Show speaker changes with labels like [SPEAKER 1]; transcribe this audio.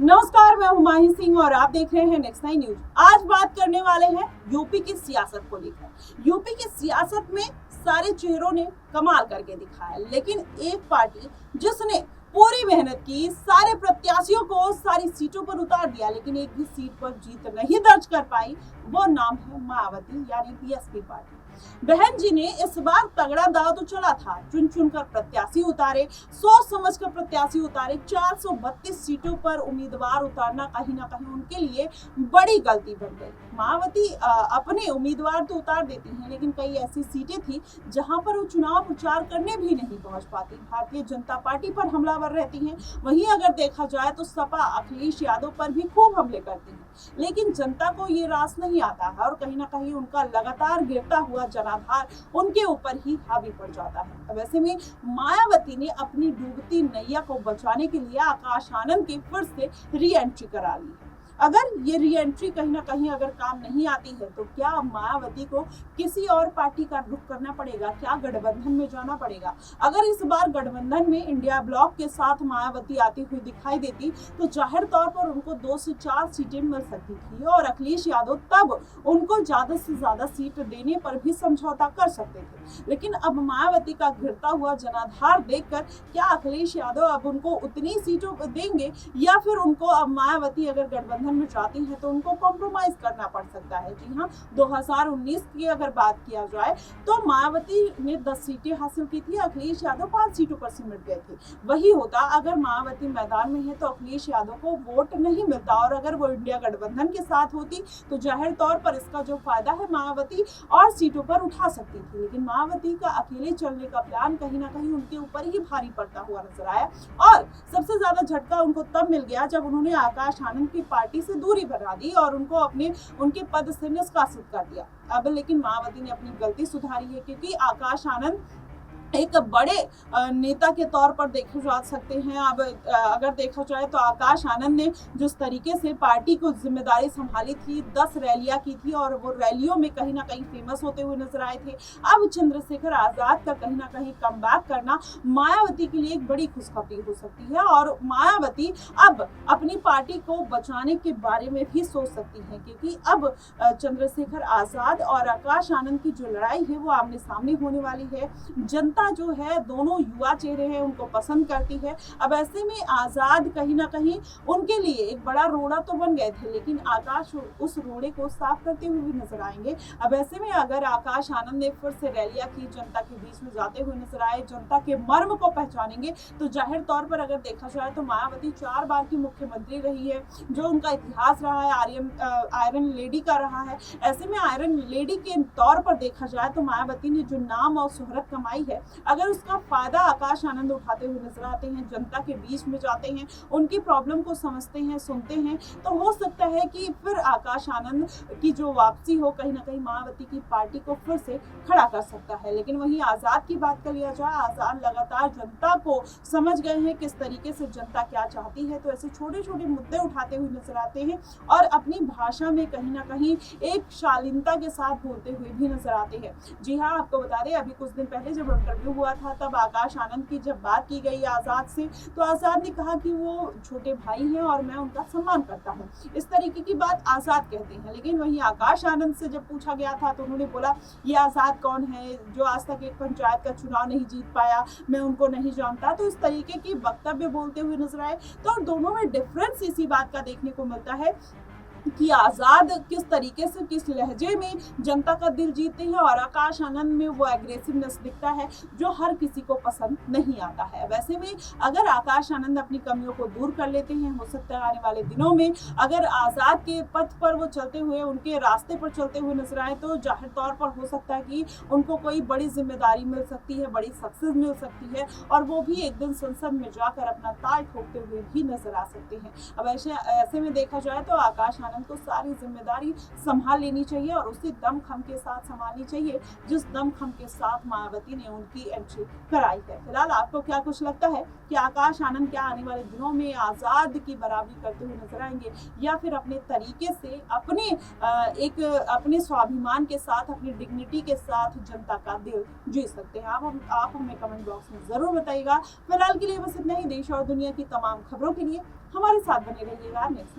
[SPEAKER 1] नमस्कार, मैं हुमायूं सिंह और आप देख रहे हैं नेक्स्ट 9 न्यूज। आज बात करने वाले हैं यूपी की सियासत को लेकर। यूपी की सियासत में सारे चेहरों ने कमाल करके दिखाया, लेकिन एक पार्टी जिसने पूरी मेहनत की, सारे प्रत्याशियों को सारी सीटों पर उतार दिया, लेकिन एक भी सीट पर जीत नहीं दर्ज कर पाई, वो नाम है मायावती यानी बीएसपी पार्टी। बहन जी ने इस बार तगड़ा दाव तो चला था, चुन चुन कर प्रत्याशी उतारे, सोच समझ कर प्रत्याशी उतारे। 432 सीटों पर उम्मीदवार उतारना कहीं ना कहीं उनके लिए बड़ी गलती बन गई। मायावती अपने उम्मीदवार तो उतार देती हैं, लेकिन कई ऐसी सीटें थी जहां पर वो चुनाव प्रचार करने भी नहीं पहुंच पाती। भारतीय जनता पार्टी पर हमलावर रहती हैं। वहीं अगर देखा जाए तो सपा अखिलेश यादव पर भी खूब हमले करती है, लेकिन जनता को ये रास नहीं आता है और कहीं ना कहीं उनका लगातार गिरता हुआ जनाधार उनके ऊपर ही हावी पड़ जाता है। अब ऐसे में मायावती ने अपनी डूबती नैया को बचाने के लिए आकाश आनंद की फिर से री एंट्री करा ली है। अगर ये री एंट्री कहीं ना कहीं अगर काम नहीं आती है तो क्या मायावती को किसी और पार्टी का रुख करना पड़ेगा? क्या गठबंधन में जाना पड़ेगा? अगर इस बार गठबंधन में इंडिया ब्लॉक के साथ मायावती आती हुई दिखाई देती तो जाहिर तौर पर उनको 2 से 4 सीटें मिल सकती थी और अखिलेश यादव तब उनको ज्यादा से ज्यादा सीट देने पर भी समझौता कर सकते थे। लेकिन अब मायावती का गिरता हुआ जनाधार देखकर क्या अखिलेश यादव अब उनको उतनी सीटों देंगे या फिर उनको अब मायावती अगर गठबंधन में जाती है तो उनको कॉम्प्रोमाइज करना पड़ सकता है? जी हाँ, 2019 की अगर बात किया जाए तो मायावती ने 10 सीटें हासिल की थी, अखिलेश यादव 5 सीटों पर सिमट गए थे। वही होता अगर मायावती मैदान में है तो अखिलेश यादव को वोट नहीं मिलता और अगर वो इंडिया गठबंधन के साथ होती तो जाहिर तौर पर इसका जो फायदा है मायावती और सीटों पर उठा सकती थी। लेकिन मायावती का अकेले चलने का प्लान कहीं ना कहीं उनके ऊपर ही भारी पड़ता हुआ नजर आया और सबसे ज्यादा झटका उनको तब मिल गया जब उन्होंने आकाश आनंद की पार्टी से दूरी बना दी और उनको उनके पद से निष्कासित कर दिया। अब लेकिन मायावती ने अपनी गलती सुधारी है, क्योंकि आकाश आनंद एक बड़े नेता के तौर पर देखे जा सकते हैं। अब अगर देखा जाए तो आकाश आनंद ने जिस तरीके से पार्टी को जिम्मेदारी संभाली थी, 10 रैलियां की थी और वो रैलियों में कहीं ना कहीं फेमस होते हुए नजर आए थे। अब चंद्रशेखर आजाद का कहीं ना कहीं कमबैक करना मायावती के लिए एक बड़ी खुशखबरी हो सकती है और मायावती अब अपनी पार्टी को बचाने के बारे में भी सोच सकती है, क्योंकि अब चंद्रशेखर आजाद और आकाश आनंद की जो लड़ाई है वो आमने सामने होने वाली है। जनता जो है दोनों युवा चेहरे हैं, उनको पसंद करती है। अब ऐसे में आजाद कहीं ना कहीं उनके लिए एक बड़ा रोड़ा तो बन गए थे, लेकिन आकाश उस रोड़े को साफ करते हुए भी नजर आएंगे। अब ऐसे में अगर आकाश आनंद ने फिर से रैलियां की, जनता के बीच में जाते हुए नजर आए, जनता के मर्म को पहचानेंगे, तो जाहिर तौर पर अगर देखा जाए तो मायावती 4 बार की मुख्यमंत्री रही है, जो उनका इतिहास रहा है आयरन लेडी का रहा है। ऐसे में आयरन लेडी के तौर पर देखा जाए तो मायावती ने जो नाम और शोहरत कमाई है, अगर उसका फायदा आकाश आनंद उठाते हुए नजर आते हैं, जनता के बीच में जाते हैं, उनकी प्रॉब्लम को समझते हैं, सुनते हैं, तो हो सकता है कि फिर आकाश आनंद की जो वापसी हो कहीं ना कहीं मायावती की पार्टी को फिर से खड़ा कर सकता है। लेकिन वहीं आजाद की बात कर लिया जाए, आजाद लगातार जनता को समझ गए हैं किस तरीके से जनता क्या चाहती है, तो ऐसे छोटे छोटे मुद्दे उठाते हुए नजर आते हैं और अपनी भाषा में कहीं ना कहीं एक शालीनता के साथ बोलते हुए भी नजर आते हैं। जी हाँ, आपको बता दें अभी कुछ दिन पहले जब इंटरव्यू हुआ था तब आकाश आनंद की जब बात की गई आजाद से, तो आजाद ने कहा कि वो छोटे भाई हैं और मैं उनका सम्मान करता हूं। इस तरीके की बात आजाद कहते हैं। लेकिन वहीं आकाश आनंद से जब पूछा गया था तो उन्होंने बोला ये आजाद कौन है जो आज तक एक पंचायत का चुनाव नहीं जीत पाया, मैं उनको नहीं जानता। तो इस तरीके की वक्तव्य बोलते हुए नजर आए। तो दोनों में डिफरेंस इसी बात का देखने को मिलता है कि आजाद किस तरीके से किस लहजे में जनता का दिल जीतते हैं और आकाश आनंद में वो एग्रेसिवनेस दिखता है जो हर किसी को पसंद नहीं आता है। वैसे में अगर आकाश आनंद अपनी कमियों को दूर कर लेते हैं, हो सकता है आने वाले दिनों में अगर आजाद के पथ पर वो चलते हुए, उनके रास्ते पर चलते हुए नजर आए, तो जाहिर तौर पर हो सकता है कि उनको कोई बड़ी जिम्मेदारी मिल सकती है, बड़ी सक्सेस मिल सकती है और वो भी एक दिन संसद में जाकर अपना ताल ठोकते हुए भी नजर आ सकते हैं। अब ऐसे में देखा जाए तो आकाश आनंद आनंद को सारी जिम्मेदारी संभाल लेनी चाहिए और उसी दमखम के साथ संभालनी चाहिए जिस दमखम के साथ मायावती ने उनकी एंट्री कराई है। फिलहाल आपको क्या कुछ लगता है कि आकाश आनंद क्या आने वाले दिनों में आजाद की बराबरी करते हुए नजर आएंगे या फिर अपने तरीके से अपने स्वाभिमान के साथ, अपनी डिग्निटी के साथ जनता का दिल जीत सकते हैं? आप हमें कमेंट बॉक्स में जरूर बताइएगा। फिलहाल के लिए बस इतना ही। देश और दुनिया की तमाम खबरों के लिए हमारे साथ बने रहिएगा। नेक्स्ट